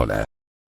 Hola.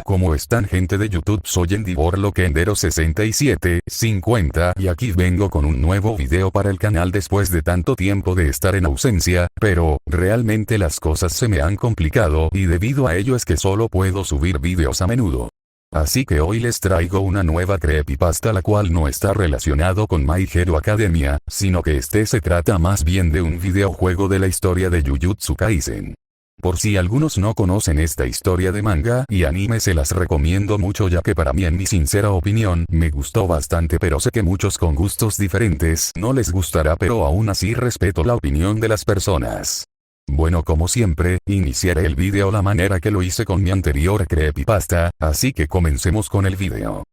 ¿Cómo están, gente de YouTube? Soy Endivorloquendero6750 y aquí vengo con un nuevo video para el canal después de tanto tiempo de estar en ausencia, pero realmente las cosas se me han complicado y debido a ello es que solo puedo subir videos a menudo. Así que hoy les traigo una nueva creepypasta, la cual no está relacionado con My Hero Academia, sino que se trata más bien de un videojuego de la historia de Jujutsu Kaisen. Por si algunos no conocen esta historia de manga y anime, se las recomiendo mucho, ya que para mí, en mi sincera opinión, me gustó bastante, pero sé que muchos con gustos diferentes no les gustará, pero aún así respeto la opinión de las personas. Bueno, como siempre, iniciaré el video la manera que lo hice con mi anterior creepypasta, así que comencemos con el video.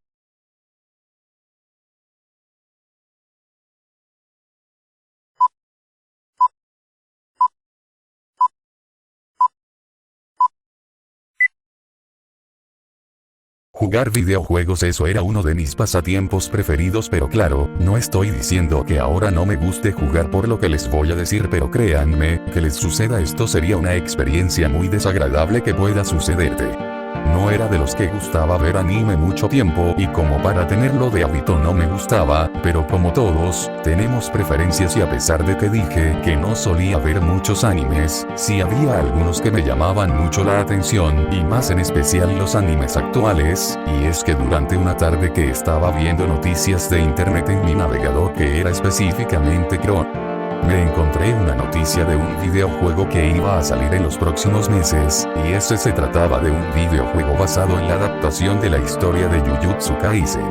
Jugar videojuegos, eso era uno de mis pasatiempos preferidos, pero claro, no estoy diciendo que ahora no me guste jugar por lo que les voy a decir, pero créanme, que les suceda esto sería una experiencia muy desagradable que pueda sucederte. No era de los que gustaba ver anime mucho tiempo y como para tenerlo de hábito no me gustaba, pero como todos, tenemos preferencias y a pesar de que dije que no solía ver muchos animes, sí había algunos que me llamaban mucho la atención y más en especial los animes actuales, y es que durante una tarde que estaba viendo noticias de internet en mi navegador, que era específicamente Chrome, me encontré una noticia de un videojuego que iba a salir en los próximos meses, y ese se trataba de un videojuego basado en la adaptación de la historia de Jujutsu Kaisen.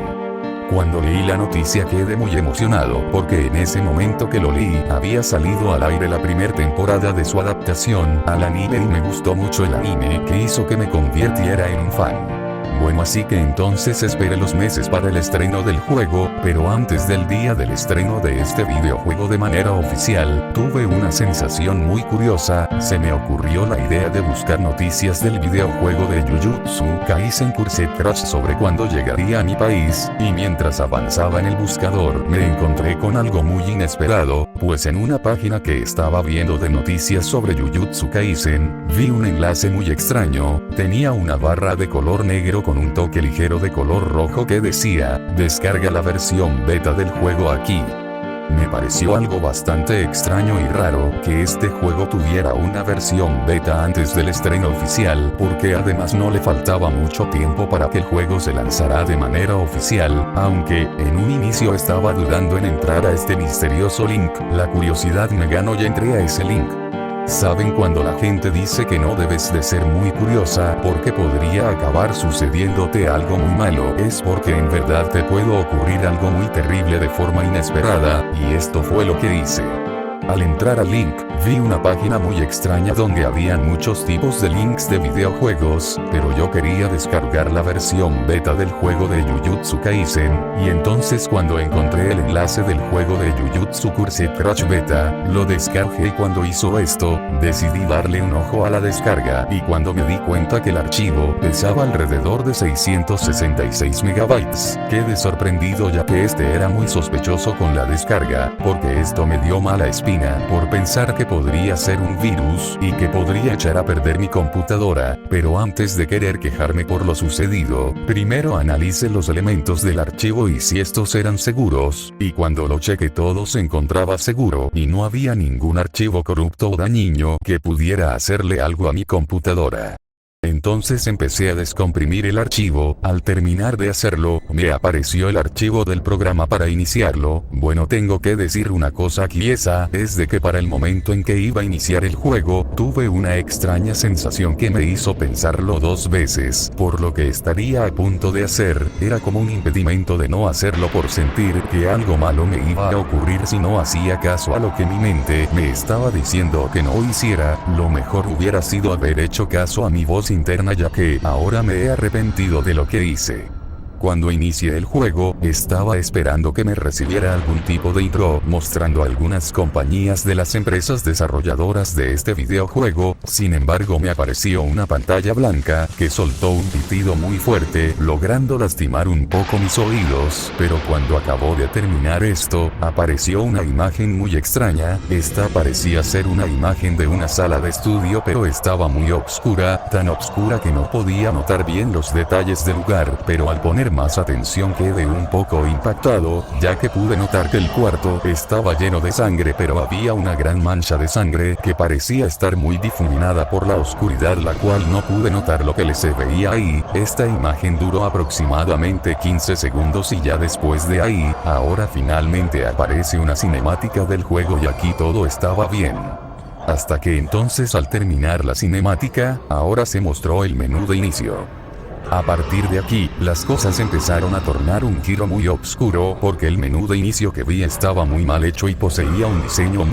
Cuando leí la noticia quedé muy emocionado, porque en ese momento que lo leí había salido al aire la primera temporada de su adaptación al anime y me gustó mucho el anime, que hizo que me convirtiera en un fan. Bueno, así que entonces esperé los meses para el estreno del juego, pero antes del día del estreno de este videojuego de manera oficial, tuve una sensación muy curiosa. Se me ocurrió la idea de buscar noticias del videojuego de Jujutsu Kaisen Cursed Crash sobre cuándo llegaría a mi país, y mientras avanzaba en el buscador me encontré con algo muy inesperado, pues en una página que estaba viendo de noticias sobre Jujutsu Kaisen, vi un enlace muy extraño. Tenía una barra de color negro con un toque ligero de color rojo que decía: descarga la versión beta del juego aquí. Me pareció algo bastante extraño y raro que este juego tuviera una versión beta antes del estreno oficial, porque además no le faltaba mucho tiempo para que el juego se lanzara de manera oficial, aunque en un inicio estaba dudando en entrar a este misterioso link. La curiosidad me ganó y entré a ese link. ¿Saben cuando la gente dice que no debes de ser muy curiosa porque podría acabar sucediéndote algo muy malo? Es porque en verdad te puede ocurrir algo muy terrible de forma inesperada, y esto fue lo que hice. Al entrar al link, vi una página muy extraña donde habían muchos tipos de links de videojuegos, pero yo quería descargar la versión beta del juego de Jujutsu Kaisen, y entonces cuando encontré el enlace del juego de Jujutsu Cursed Crash Beta, lo descargué y cuando hizo esto, decidí darle un ojo a la descarga y cuando me di cuenta que el archivo pesaba alrededor de 666 megabytes, quedé sorprendido ya que este era muy sospechoso con la descarga, porque esto me dio mala espina por pensar que podría ser un virus y que podría echar a perder mi computadora, pero antes de querer quejarme por lo sucedido, primero analicé los elementos del archivo y si estos eran seguros, y cuando lo chequé todo se encontraba seguro y no había ningún archivo corrupto o dañino que pudiera hacerle algo a mi computadora. Entonces empecé a descomprimir el archivo. Al terminar de hacerlo, me apareció el archivo del programa para iniciarlo. Bueno, tengo que decir una cosa aquí, esa es de que para el momento en que iba a iniciar el juego, tuve una extraña sensación que me hizo pensarlo dos veces, por lo que estaría a punto de hacer. Era como un impedimento de no hacerlo por sentir que algo malo me iba a ocurrir si no hacía caso a lo que mi mente me estaba diciendo que no hiciera. Lo mejor hubiera sido haber hecho caso a mi voz interna, ya que ahora me he arrepentido de lo que hice. Cuando inicié el juego, estaba esperando que me recibiera algún tipo de intro mostrando algunas compañías de las empresas desarrolladoras de este videojuego, sin embargo me apareció una pantalla blanca que soltó un pitido muy fuerte, logrando lastimar un poco mis oídos, pero cuando acabó de terminar esto, apareció una imagen muy extraña. Esta parecía ser una imagen de una sala de estudio, pero estaba muy oscura, tan oscura que no podía notar bien los detalles del lugar, pero al poner más atención quedé un poco impactado, ya que pude notar que el cuarto estaba lleno de sangre, pero había una gran mancha de sangre que parecía estar muy difuminada por la oscuridad, la cual no pude notar lo que se veía ahí. Esta imagen duró aproximadamente 15 segundos y ya después de ahí, ahora finalmente aparece una cinemática del juego y aquí todo estaba bien. Hasta que entonces al terminar la cinemática, ahora se mostró el menú de inicio. A partir de aquí, las cosas empezaron a tornar un giro muy oscuro porque el menú de inicio que vi estaba muy mal hecho y poseía un diseño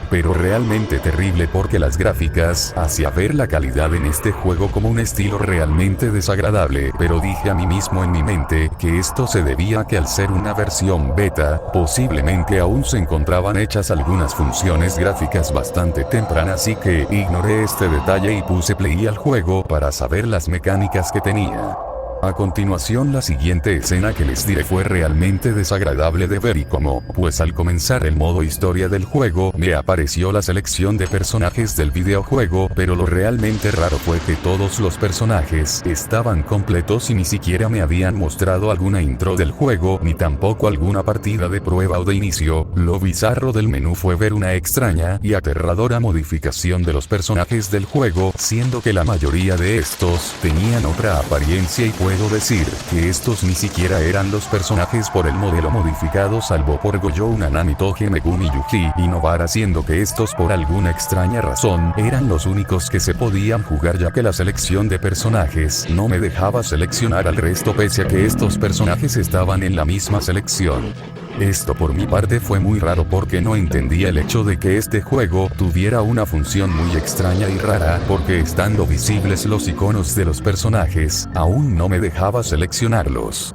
pero realmente terrible, porque las gráficas hacía ver la calidad en este juego como un estilo realmente desagradable, pero dije a mí mismo en mi mente que esto se debía a que al ser una versión beta, posiblemente aún se encontraban hechas algunas funciones gráficas bastante tempranas, así que ignoré este detalle y puse play al juego para saber las mecánicas que tenía. A continuación, la siguiente escena que les diré fue realmente desagradable de ver, y como, pues al comenzar el modo historia del juego, me apareció la selección de personajes del videojuego, pero lo realmente raro fue que todos los personajes estaban completos y ni siquiera me habían mostrado alguna intro del juego, ni tampoco alguna partida de prueba o de inicio. Lo bizarro del menú fue ver una extraña y aterradora modificación de los personajes del juego, siendo que la mayoría de estos tenían otra apariencia, y puedo decir que estos ni siquiera eran los personajes por el modelo modificado, salvo por Gojo, Nanami, Toge, Megumi, Yuji y Nobara, siendo que estos por alguna extraña razón eran los únicos que se podían jugar, ya que la selección de personajes no me dejaba seleccionar al resto pese a que estos personajes estaban en la misma selección. Esto por mi parte fue muy raro porque no entendía el hecho de que este juego tuviera una función muy extraña y rara, porque estando visibles los iconos de los personajes, aún no me dejaba seleccionarlos.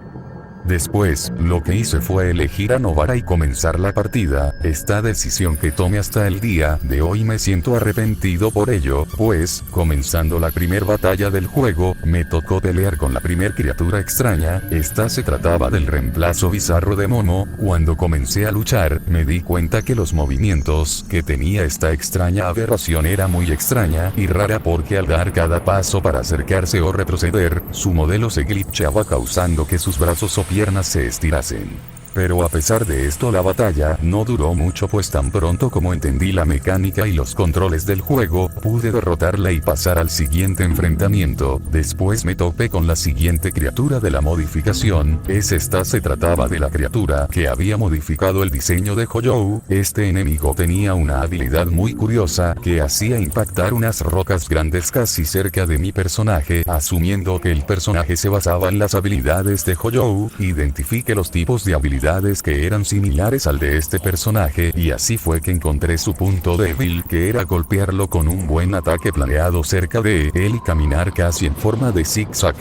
Después, lo que hice fue elegir a Nobara y comenzar la partida. Esta decisión que tomé hasta el día de hoy me siento arrepentido por ello, pues, comenzando la primer batalla del juego, me tocó pelear con la primer criatura extraña. Esta se trataba del reemplazo bizarro de Momo. Cuando comencé a luchar, me di cuenta que los movimientos que tenía esta extraña aberración era muy extraña y rara, porque al dar cada paso para acercarse o retroceder, su modelo se glitchaba, causando que sus brazos o piernas se estirasen. Pero a pesar de esto, la batalla no duró mucho, pues tan pronto como entendí la mecánica y los controles del juego, pude derrotarla y pasar al siguiente enfrentamiento. Después me topé con la siguiente criatura de la modificación. Esta se trataba de la criatura que había modificado el diseño de Gojo. Este enemigo tenía una habilidad muy curiosa que hacía impactar unas rocas grandes casi cerca de mi personaje. Asumiendo que el personaje se basaba en las habilidades de Gojo, identifiqué los tipos de habilidades que eran similares al de este personaje, y así fue que encontré su punto débil, que era golpearlo con un buen ataque planeado cerca de él y caminar casi en forma de zigzag.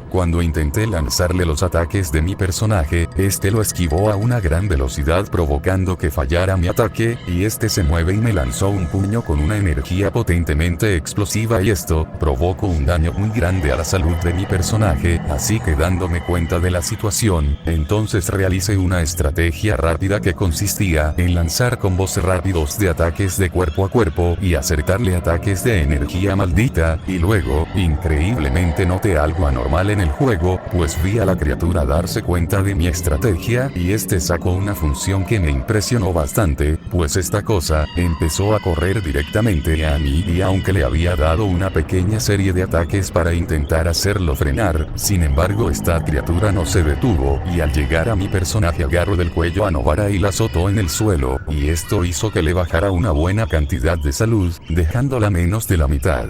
Cuando intenté lanzarle los ataques de mi personaje, este lo esquivó a una gran velocidad, provocando que fallara mi ataque, y este se mueve y me lanzó un puño con una energía potentemente explosiva, y esto provocó un daño muy grande a la salud de mi personaje. Así que, dándome cuenta de la situación, entonces realicé una estrategia rápida que consistía en lanzar combos rápidos de ataques de cuerpo a cuerpo y acertarle ataques de energía maldita, y luego, increíblemente, noté algo anormal en el juego, pues vi a la criatura darse cuenta de mi estrategia, y este sacó una función que me impresionó bastante, pues esta cosa empezó a correr directamente a mí, y aunque le había dado una pequeña serie de ataques para intentar hacerlo frenar, sin embargo esta criatura no se detuvo, y al llegar a mi personaje agarró del cuello a Nobara y la azotó en el suelo, y esto hizo que le bajara una buena cantidad de salud, dejándola menos de la mitad.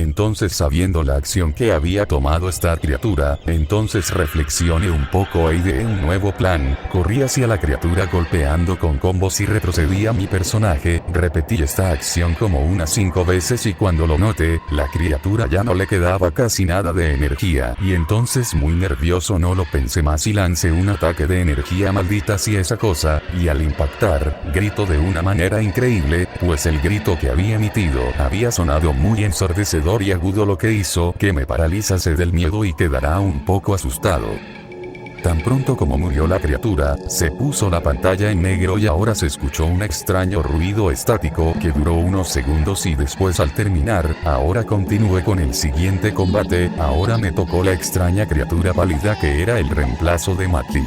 Entonces, sabiendo la acción que había tomado esta criatura, entonces reflexioné un poco e ideé un nuevo plan. Corrí hacia la criatura golpeando con combos y retrocedí a mi personaje. Repetí esta acción como unas 5 veces y cuando lo noté, la criatura ya no le quedaba casi nada de energía. Y entonces, muy nervioso, no lo pensé más y lancé un ataque de energía maldita hacia esa cosa, y al impactar, grito de una manera increíble, pues el grito que había emitido había sonado muy ensordecedor y agudo, lo que hizo que me paralizase del miedo y quedara un poco asustado. Tan pronto como murió la criatura, se puso la pantalla en negro y ahora se escuchó un extraño ruido estático que duró unos segundos y después, al terminar, ahora continué con el siguiente combate. Ahora me tocó la extraña criatura pálida que era el reemplazo de Matli.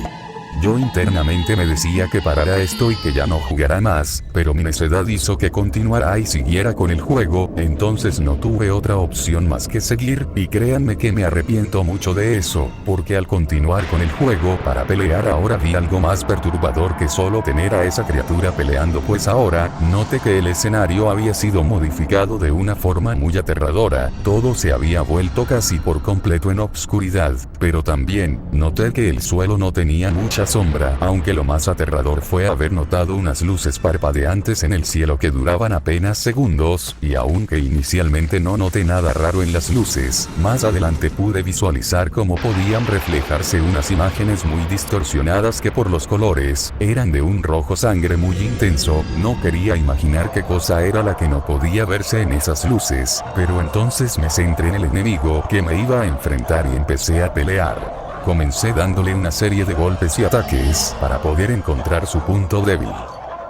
Yo internamente me decía que parara esto y que ya no jugara más, pero mi necedad hizo que continuara y siguiera con el juego. Entonces no tuve otra opción más que seguir, y créanme que me arrepiento mucho de eso, porque al continuar con el juego para pelear ahora vi algo más perturbador que solo tener a esa criatura peleando, pues ahora noté que el escenario había sido modificado de una forma muy aterradora. Todo se había vuelto casi por completo en obscuridad, pero también noté que el suelo no tenía mucha sombra, aunque lo más aterrador fue haber notado unas luces parpadeantes en el cielo que duraban apenas segundos, y aunque inicialmente no noté nada raro en las luces, más adelante pude visualizar cómo podían reflejarse unas imágenes muy distorsionadas que por los colores eran de un rojo sangre muy intenso. No quería imaginar qué cosa era la que no podía verse en esas luces, pero entonces me centré en el enemigo que me iba a enfrentar y empecé a pelear. Comencé dándole una serie de golpes y ataques para poder encontrar su punto débil.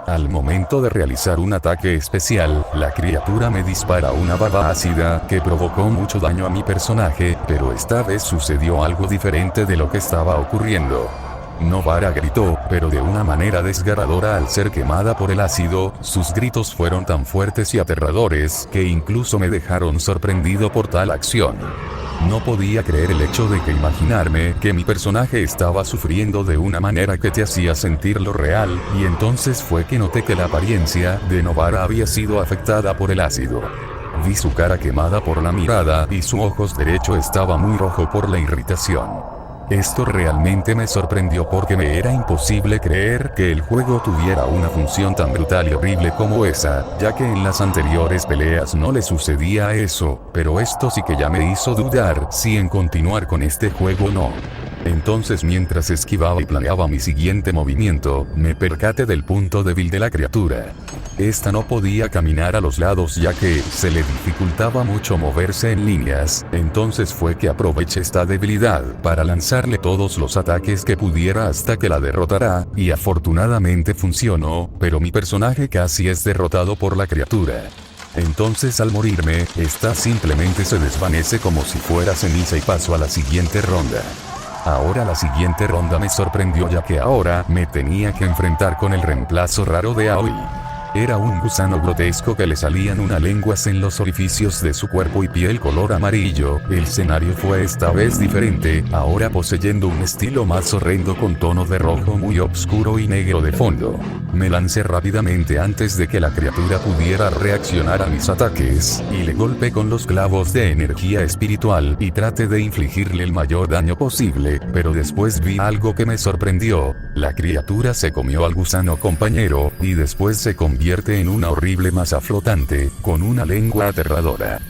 Al momento de realizar un ataque especial, la criatura me dispara una baba ácida que provocó mucho daño a mi personaje, pero esta vez sucedió algo diferente de lo que estaba ocurriendo. Novara gritó, pero de una manera desgarradora al ser quemada por el ácido. Sus gritos fueron tan fuertes y aterradores que incluso me dejaron sorprendido por tal acción. No podía creer el hecho de que imaginarme que mi personaje estaba sufriendo de una manera que te hacía sentirlo real, y entonces fue que noté que la apariencia de Novara había sido afectada por el ácido. Vi su cara quemada por la mirada y su ojo derecho estaba muy rojo por la irritación. Esto realmente me sorprendió porque me era imposible creer que el juego tuviera una función tan brutal y horrible como esa, ya que en las anteriores peleas no le sucedía eso, pero esto sí que ya me hizo dudar si en continuar con este juego o no. Entonces, mientras esquivaba y planeaba mi siguiente movimiento, me percaté del punto débil de la criatura. Esta no podía caminar a los lados ya que se le dificultaba mucho moverse en líneas. Entonces fue que aproveché esta debilidad para lanzarle todos los ataques que pudiera hasta que la derrotara, y afortunadamente funcionó, pero mi personaje casi es derrotado por la criatura. Entonces, al morirme, esta simplemente se desvanece como si fuera ceniza y paso a la siguiente ronda. Ahora la siguiente ronda me sorprendió ya que ahora me tenía que enfrentar con el reemplazo raro de Aoi. Era un gusano grotesco que le salían unas lenguas en los orificios de su cuerpo y piel color amarillo. El escenario fue esta vez diferente, ahora poseyendo un estilo más horrendo con tono de rojo muy oscuro y negro de fondo. Me lancé rápidamente antes de que la criatura pudiera reaccionar a mis ataques, y le golpeé con los clavos de energía espiritual y traté de infligirle el mayor daño posible, pero después vi algo que me sorprendió. La criatura se comió al gusano compañero, y después se convirtió en una horrible masa flotante, con una lengua aterradora.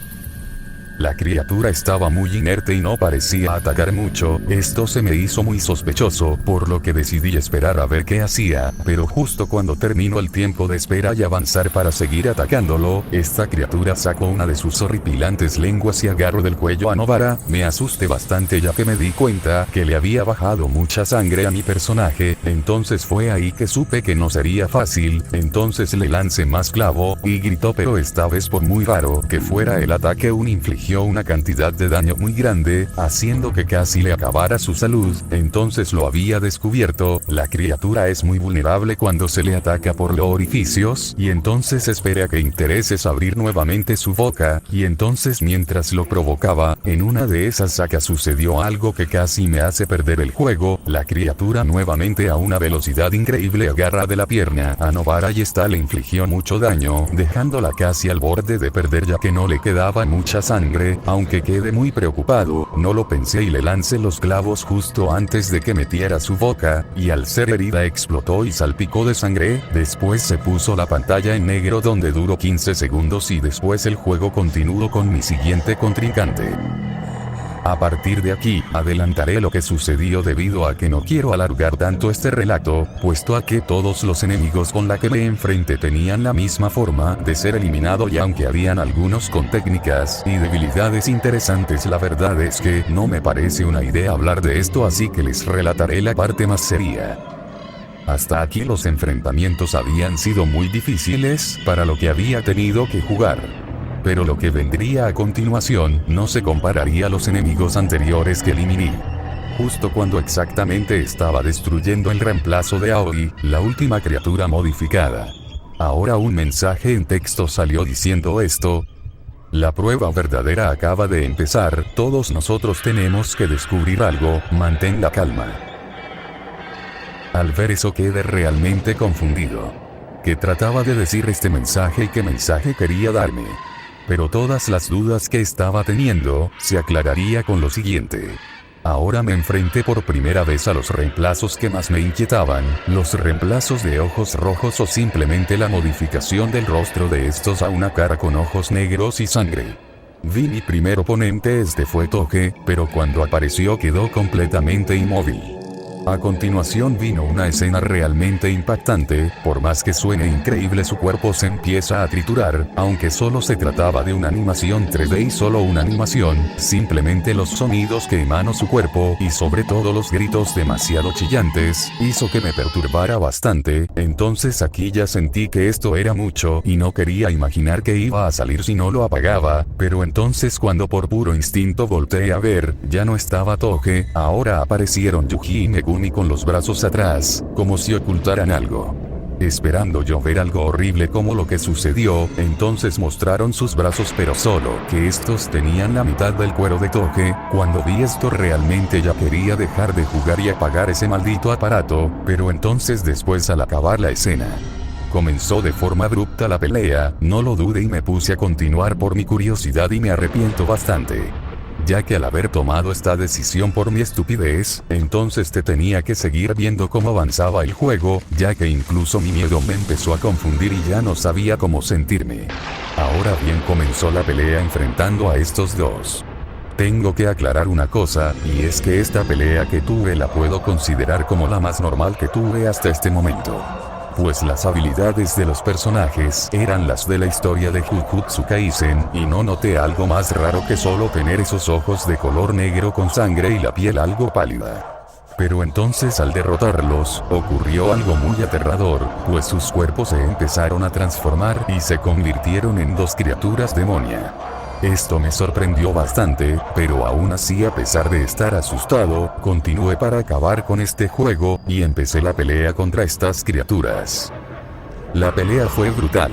La criatura estaba muy inerte y no parecía atacar mucho. Esto se me hizo muy sospechoso, por lo que decidí esperar a ver qué hacía, pero justo cuando terminó el tiempo de espera y avanzar para seguir atacándolo, esta criatura sacó una de sus horripilantes lenguas y agarró del cuello a Novara. Me asusté bastante ya que me di cuenta que le había bajado mucha sangre a mi personaje. Entonces fue ahí que supe que no sería fácil. Entonces le lancé más clavo, y gritó, pero esta vez, por muy raro que fuera el ataque, infligió una cantidad de daño muy grande, haciendo que casi le acabara su salud. Entonces lo había descubierto. La criatura es muy vulnerable cuando se le ataca por los orificios, y entonces espera que intereses abrir nuevamente su boca, y entonces mientras lo provocaba, en una de esas sacas sucedió algo que casi me hace perder el juego. La criatura nuevamente a una velocidad increíble agarra de la pierna a Novara y esta le infligió mucho daño, dejándola casi al borde de perder ya que no le quedaba mucha sangre. sangre, aunque quedé muy preocupado, no lo pensé y le lancé los clavos justo antes de que metiera su boca, y al ser herida explotó y salpicó de sangre. Después se puso la pantalla en negro donde duró 15 segundos y después el juego continuó con mi siguiente contrincante. A partir de aquí, adelantaré lo que sucedió debido a que no quiero alargar tanto este relato, puesto a que todos los enemigos con la que me enfrenté tenían la misma forma de ser eliminado y aunque habían algunos con técnicas y debilidades interesantes, la verdad es que no me parece una idea hablar de esto, así que les relataré la parte más seria. Hasta aquí los enfrentamientos habían sido muy difíciles para lo que había tenido que jugar. Pero lo que vendría a continuación no se compararía a los enemigos anteriores que eliminé. Justo cuando exactamente estaba destruyendo el reemplazo de Aoi, la última criatura modificada. Ahora un mensaje en texto salió diciendo esto: la prueba verdadera acaba de empezar, todos nosotros tenemos que descubrir algo, mantén la calma. Al ver eso quedé realmente confundido. ¿Qué trataba de decir este mensaje y qué mensaje quería darme? Pero todas las dudas que estaba teniendo, se aclararía con lo siguiente. Ahora me enfrenté por primera vez a los reemplazos que más me inquietaban, los reemplazos de ojos rojos o simplemente la modificación del rostro de estos a una cara con ojos negros y sangre. Vi mi primer oponente, este fue Toge, pero cuando apareció quedó completamente inmóvil. A continuación vino una escena realmente impactante, por más que suene increíble su cuerpo se empieza a triturar, aunque solo se trataba de una animación 3D y solo una animación, simplemente los sonidos que emanó su cuerpo y sobre todo los gritos demasiado chillantes, hizo que me perturbara bastante. Entonces aquí ya sentí que esto era mucho y no quería imaginar que iba a salir si no lo apagaba, pero entonces cuando por puro instinto volteé a ver, ya no estaba Toge, ahora aparecieron Yuji y Megumi con los brazos atrás, como si ocultaran algo. Esperando yo ver algo horrible como lo que sucedió, entonces mostraron sus brazos, pero solo que estos tenían la mitad del cuero de Toge. Cuando vi esto realmente ya quería dejar de jugar y apagar ese maldito aparato, pero entonces después al acabar la escena, comenzó de forma abrupta la pelea, no lo dudé y me puse a continuar por mi curiosidad y me arrepiento bastante. Ya que al haber tomado esta decisión por mi estupidez, entonces te tenía que seguir viendo cómo avanzaba el juego, ya que incluso mi miedo me empezó a confundir y ya no sabía cómo sentirme. Ahora bien, comenzó la pelea enfrentando a estos dos. Tengo que aclarar una cosa, y es que esta pelea que tuve la puedo considerar como la más normal que tuve hasta este momento. Pues las habilidades de los personajes eran las de la historia de Jujutsu Kaisen, y no noté algo más raro que solo tener esos ojos de color negro con sangre y la piel algo pálida. Pero entonces al derrotarlos, ocurrió algo muy aterrador, pues sus cuerpos se empezaron a transformar y se convirtieron en dos criaturas demonia. Esto me sorprendió bastante, pero aún así, a pesar de estar asustado, continué para acabar con este juego, y empecé la pelea contra estas criaturas. La pelea fue brutal,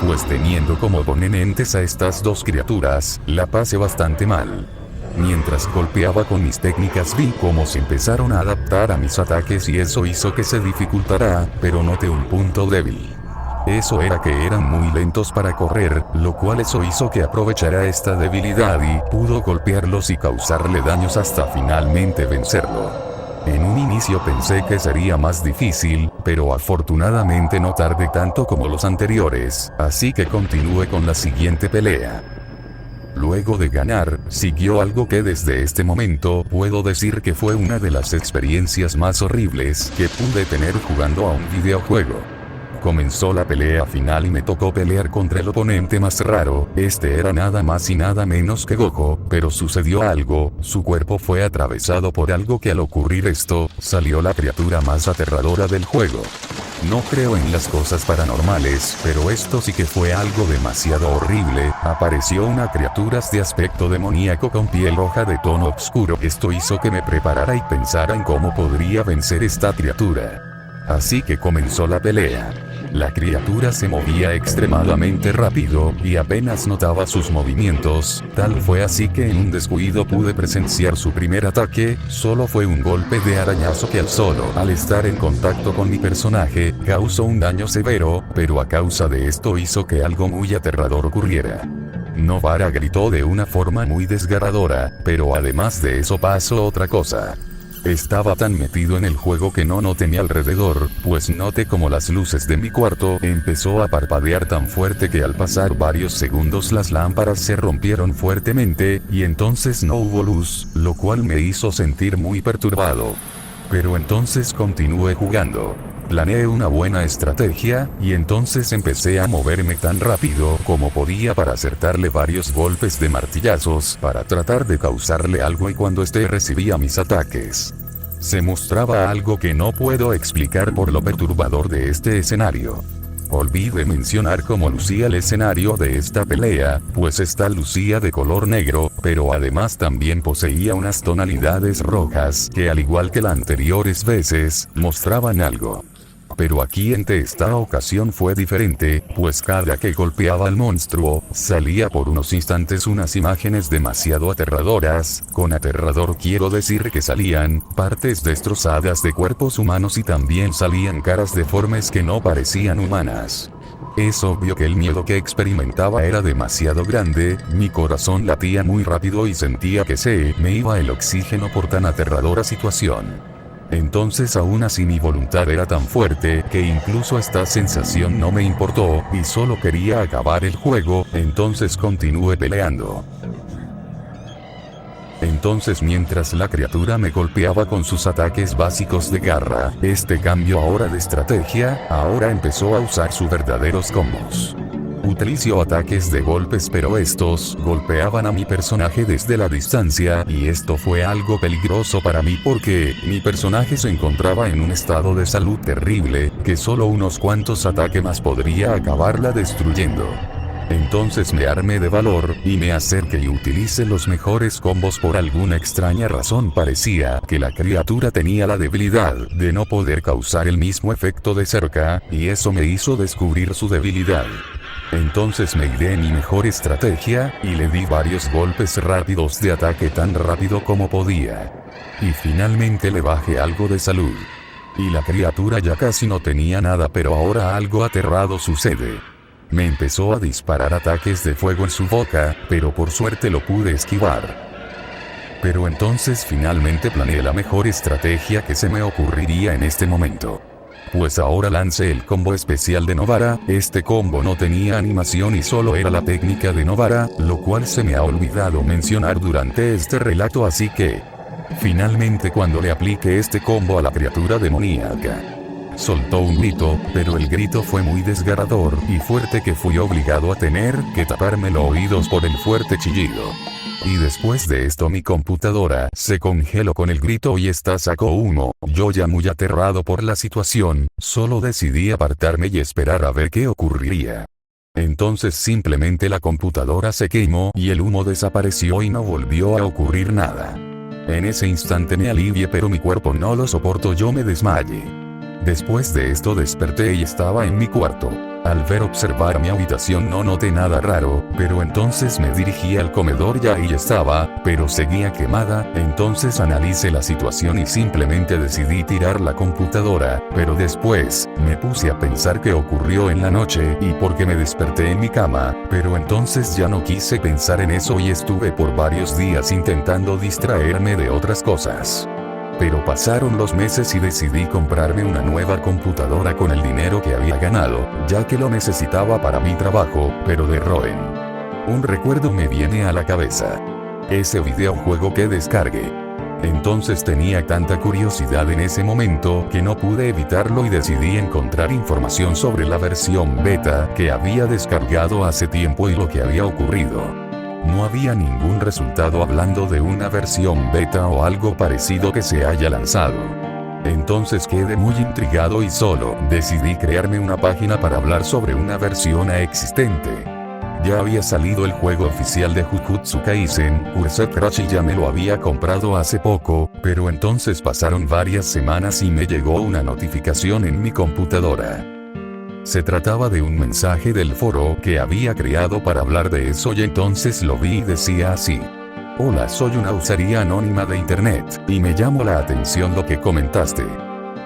pues teniendo como oponentes a estas dos criaturas, la pasé bastante mal. Mientras golpeaba con mis técnicas vi cómo se empezaron a adaptar a mis ataques y eso hizo que se dificultara, pero noté un punto débil. Eso era que eran muy lentos para correr, lo cual eso hizo que aprovechara esta debilidad y pudo golpearlos y causarle daños hasta finalmente vencerlo. En un inicio pensé que sería más difícil, pero afortunadamente no tardé tanto como los anteriores, así que continué con la siguiente pelea. Luego de ganar, siguió algo que desde este momento puedo decir que fue una de las experiencias más horribles que pude tener jugando a un videojuego. Comenzó la pelea final y me tocó pelear contra el oponente más raro. Este era nada más y nada menos que Goku, pero sucedió algo, su cuerpo fue atravesado por algo que al ocurrir esto, salió la criatura más aterradora del juego. No creo en las cosas paranormales, pero esto sí que fue algo demasiado horrible. Apareció una criatura de aspecto demoníaco con piel roja de tono oscuro. Esto hizo que me preparara y pensara en cómo podría vencer esta criatura. Así que comenzó la pelea. La criatura se movía extremadamente rápido, y apenas notaba sus movimientos, tal fue así que en un descuido pude presenciar su primer ataque. Solo fue un golpe de arañazo que al estar en contacto con mi personaje, causó un daño severo, pero a causa de esto hizo que algo muy aterrador ocurriera. Novara gritó de una forma muy desgarradora, pero además de eso pasó otra cosa. Estaba tan metido en el juego que no noté mi alrededor, pues noté como las luces de mi cuarto empezó a parpadear tan fuerte que al pasar varios segundos las lámparas se rompieron fuertemente, y entonces no hubo luz, lo cual me hizo sentir muy perturbado. Pero entonces continué jugando. Planeé una buena estrategia, y entonces empecé a moverme tan rápido como podía para acertarle varios golpes de martillazos para tratar de causarle algo, y cuando recibía mis ataques, se mostraba algo que no puedo explicar por lo perturbador de este escenario. Olvidé mencionar cómo lucía el escenario de esta pelea, pues esta lucía de color negro, pero además también poseía unas tonalidades rojas que, al igual que las anteriores veces, mostraban algo. Pero aquí en esta ocasión fue diferente, pues cada que golpeaba al monstruo, salía por unos instantes unas imágenes demasiado aterradoras. Con aterrador quiero decir que salían partes destrozadas de cuerpos humanos y también salían caras deformes que no parecían humanas. Es obvio que el miedo que experimentaba era demasiado grande, mi corazón latía muy rápido y sentía que se me iba el oxígeno por tan aterradora situación. Entonces aún así mi voluntad era tan fuerte que incluso esta sensación no me importó, y solo quería acabar el juego, entonces continué peleando. Entonces mientras la criatura me golpeaba con sus ataques básicos de garra, este cambio ahora de estrategia, ahora empezó a usar sus verdaderos combos. Utilizó ataques de golpes, pero estos golpeaban a mi personaje desde la distancia, y esto fue algo peligroso para mí porque mi personaje se encontraba en un estado de salud terrible, que solo unos cuantos ataques más podría acabarla destruyendo. Entonces me armé de valor, y me acerqué y utilicé los mejores combos. Por alguna extraña razón parecía que la criatura tenía la debilidad de no poder causar el mismo efecto de cerca, y eso me hizo descubrir su debilidad. Entonces me ideé mi mejor estrategia, y le di varios golpes rápidos de ataque tan rápido como podía. Y finalmente le bajé algo de salud. Y la criatura ya casi no tenía nada, pero ahora algo aterrado sucede. Me empezó a disparar ataques de fuego en su boca, pero por suerte lo pude esquivar. Pero entonces finalmente planeé la mejor estrategia que se me ocurriría en este momento. Pues ahora lancé el combo especial de Novara. Este combo no tenía animación y solo era la técnica de Novara, lo cual se me ha olvidado mencionar durante este relato, así que finalmente cuando le apliqué este combo a la criatura demoníaca, soltó un grito, pero el grito fue muy desgarrador y fuerte que fui obligado a tener que taparme los oídos por el fuerte chillido. Y después de esto mi computadora se congeló con el grito y esta sacó humo. Yo ya muy aterrado por la situación, solo decidí apartarme y esperar a ver qué ocurriría. Entonces simplemente la computadora se quemó y el humo desapareció y no volvió a ocurrir nada. En ese instante me alivié, pero mi cuerpo no lo soportó, yo me desmayé. Después de esto desperté y estaba en mi cuarto. Al observar mi habitación no noté nada raro, pero entonces me dirigí al comedor y ahí estaba, pero seguía quemada. Entonces analicé la situación y simplemente decidí tirar la computadora, pero después me puse a pensar qué ocurrió en la noche y por qué me desperté en mi cama, pero entonces ya no quise pensar en eso y estuve por varios días intentando distraerme de otras cosas. Pero pasaron los meses y decidí comprarme una nueva computadora con el dinero que había ganado, ya que lo necesitaba para mi trabajo, pero de Roen. Un recuerdo me viene a la cabeza. Ese videojuego que descargué. Entonces tenía tanta curiosidad en ese momento que no pude evitarlo y decidí encontrar información sobre la versión beta que había descargado hace tiempo y lo que había ocurrido. No había ningún resultado hablando de una versión beta o algo parecido que se haya lanzado. Entonces quedé muy intrigado y solo decidí crearme una página para hablar sobre una versión existente. Ya había salido el juego oficial de Jujutsu Kaisen, Cursed Crash, y ya me lo había comprado hace poco, pero entonces pasaron varias semanas y me llegó una notificación en mi computadora. Se trataba de un mensaje del foro que había creado para hablar de eso y entonces lo vi y decía así: hola, soy una usuaria anónima de internet, y me llamó la atención lo que comentaste.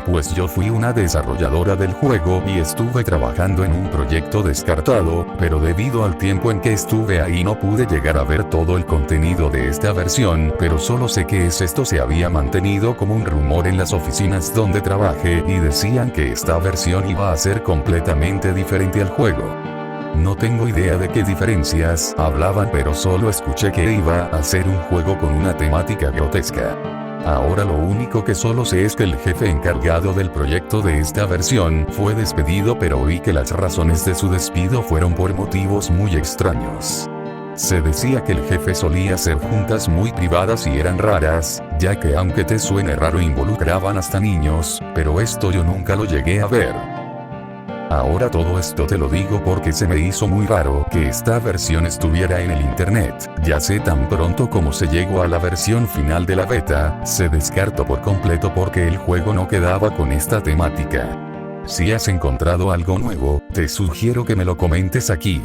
pues yo fui una desarrolladora del juego y estuve trabajando en un proyecto descartado, pero debido al tiempo en que estuve ahí no pude llegar a ver todo el contenido de esta versión, pero solo sé que esto se había mantenido como un rumor en las oficinas donde trabajé y decían que esta versión iba a ser completamente diferente al juego. No tengo idea de qué diferencias hablaban, pero solo escuché que iba a ser un juego con una temática grotesca. Ahora lo único que solo sé es que el jefe encargado del proyecto de esta versión fue despedido, pero oí que las razones de su despido fueron por motivos muy extraños. Se decía que el jefe solía hacer juntas muy privadas y eran raras, ya que aunque te suene raro involucraban hasta niños, pero esto yo nunca lo llegué a ver. Ahora todo esto te lo digo porque se me hizo muy raro que esta versión estuviera en el internet, ya sé tan pronto como se llegó a la versión final de la beta, se descartó por completo porque el juego no quedaba con esta temática. Si has encontrado algo nuevo, te sugiero que me lo comentes aquí.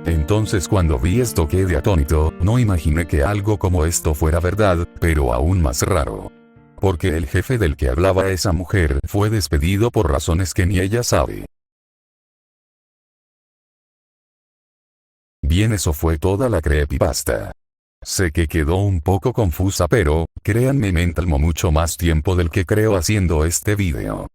Entonces cuando vi esto quedé atónito, no imaginé que algo como esto fuera verdad, pero aún más raro. Porque el jefe del que hablaba esa mujer fue despedido por razones que ni ella sabe. Bien, eso fue toda la creepypasta. Sé que quedó un poco confusa, pero, créanme, me tomó mucho más tiempo del que creo haciendo este video.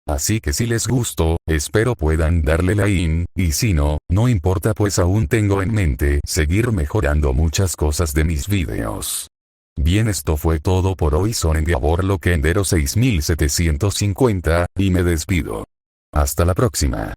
Así que si les gustó, espero puedan darle like, y si no, no importa, pues aún tengo en mente seguir mejorando muchas cosas de mis videos. Bien, esto fue todo por hoy. Son Endeavor Loquendero 6750, y me despido. Hasta la próxima.